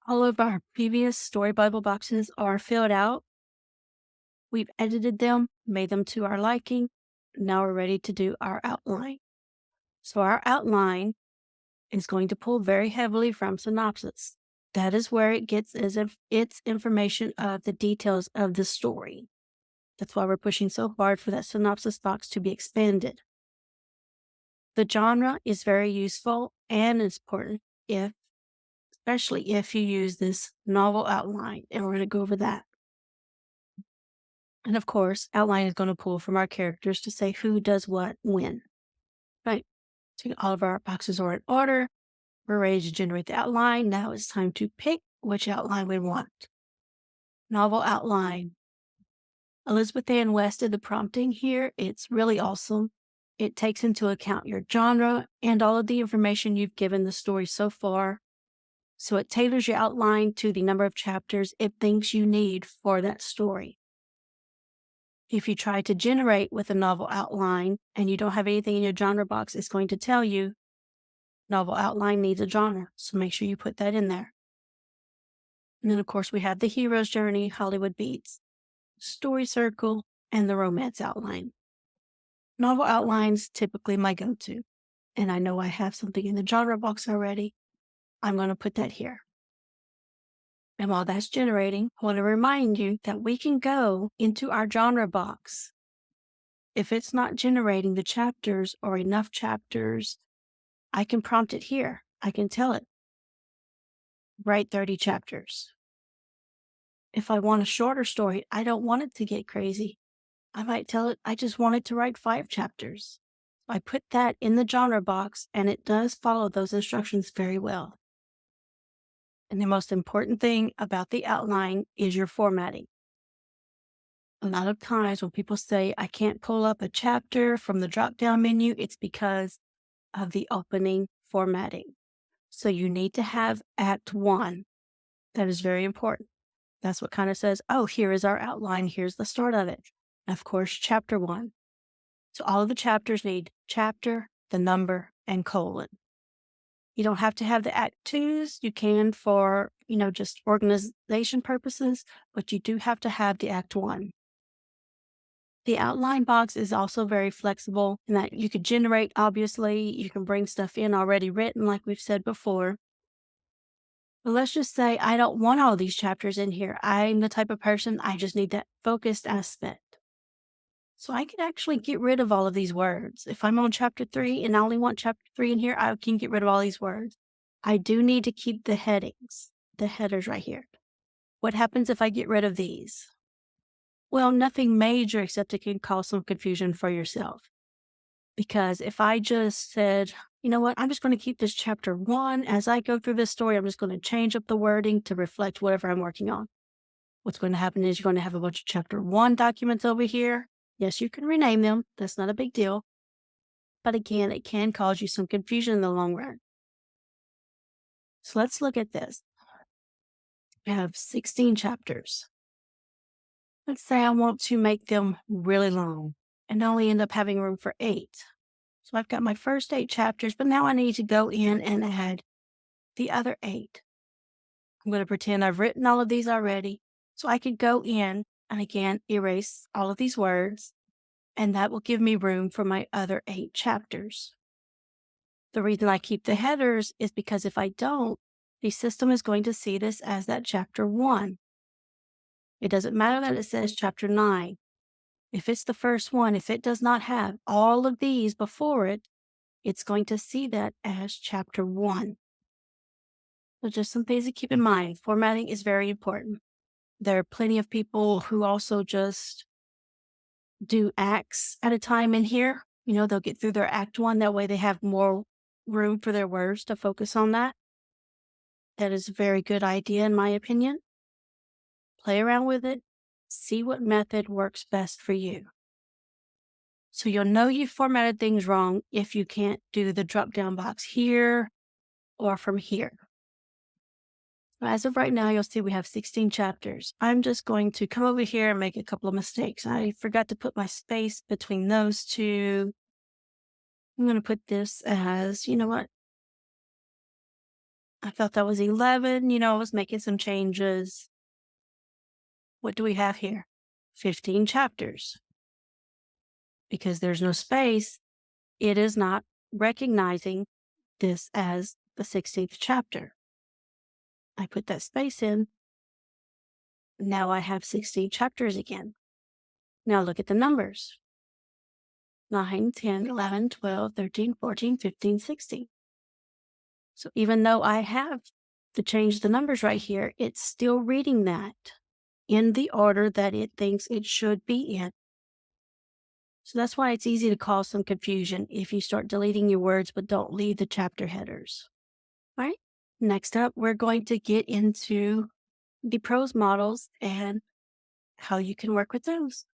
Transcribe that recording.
All of our previous story Bible boxes are filled out. We've edited them, made them to our liking. Now we're ready to do our outline. So our outline is going to pull very heavily from synopsis. That is where it gets its information of the details of the story. That's why we're pushing so hard for that synopsis box to be expanded. The genre is very useful and important especially if you use this novel outline, and we're going to go over that. And of course, outline is going to pull from our characters to say who does what when. Right. So all of our boxes are in order. We're ready to generate the outline. Now it's time to pick which outline we want. Novel outline. Elizabeth Ann West did the prompting here. It's really awesome. It takes into account your genre and all of the information you've given the story so far. So it tailors your outline to the number of chapters it thinks you need for that story. If you try to generate with a novel outline and you don't have anything in your genre box, it's going to tell you novel outline needs a genre. So make sure you put that in there. And then, of course, we have the hero's journey, Hollywood beats, story circle, and the romance outline. Novel outlines typically my go-to. And I know I have something in the genre box already. I'm going to put that here. And while that's generating, I want to remind you that we can go into our genre box. If it's not generating the chapters or enough chapters, I can prompt it here. I can tell it, write 30 chapters. If I want a shorter story, I don't want it to get crazy. I might tell it, I just want it to write 5 chapters. I put that in the genre box, and it does follow those instructions very well. And the most important thing about the outline is your formatting. A lot of times when people say, I can't pull up a chapter from the drop-down menu, it's because of the opening formatting. So you need to have Act 1. That is very important. That's what kind of says, oh, here is our outline. Here's the start of it. And of course, Chapter 1. So all of the chapters need chapter, the number, and colon. You don't have to have the Act 2s. You can for, just organization purposes, but you do have to have the Act 1. The outline box is also very flexible in that you could generate, obviously, you can bring stuff in already written, like we've said before. But let's just say I don't want all these chapters in here. I'm the type of person, I just need that focused aspect. So I can actually get rid of all of these words. If I'm on chapter 3 and I only want chapter 3 in here, I can get rid of all these words. I do need to keep the headings, the headers right here. What happens if I get rid of these? Well, nothing major, except it can cause some confusion for yourself. Because if I just said, you know what, I'm just going to keep this chapter 1. As I go through this story, I'm just going to change up the wording to reflect whatever I'm working on. What's going to happen is you're going to have a bunch of chapter 1 documents over here. Yes, you can rename them. That's not a big deal. But again, it can cause you some confusion in the long run. So let's look at this. We have 16 chapters. Let's say I want to make them really long and only end up having room for 8. So I've got my first 8 chapters, but now I need to go in and add the other 8. I'm going to pretend I've written all of these already. So I could go in and again, erase all of these words, and that will give me room for my other 8 chapters. The reason I keep the headers is because if I don't, the system is going to see this as that chapter 1. It doesn't matter that it says chapter 9. If it's the first one, if it does not have all of these before it, it's going to see that as chapter 1. So just some things to keep in mind. Formatting is very important. There are plenty of people who also just do acts at a time in here. They'll get through their Act 1. That way they have more room for their words to focus on that. That is a very good idea, in my opinion. Play around with it. See what method works best for you. So you'll know you formatted things wrong if you can't do the drop-down box here or from here. As of right now, you'll see we have 16 chapters. I'm just going to come over here and make a couple of mistakes. I forgot to put my space between those two. I'm going to put this as, you know what? I felt that was 11, I was making some changes. What do we have here? 15 chapters. Because there's no space, it is not recognizing this as the 16th chapter. I put that space in. Now I have 16 chapters again. Now look at the numbers. 9, 10, 11, 12, 13, 14, 15, 16. So even though I have to change the numbers right here, it's still reading that in the order that it thinks it should be in. So that's why it's easy to cause some confusion if you start deleting your words but don't leave the chapter headers. All right. Next up, we're going to get into the prose models and how you can work with those.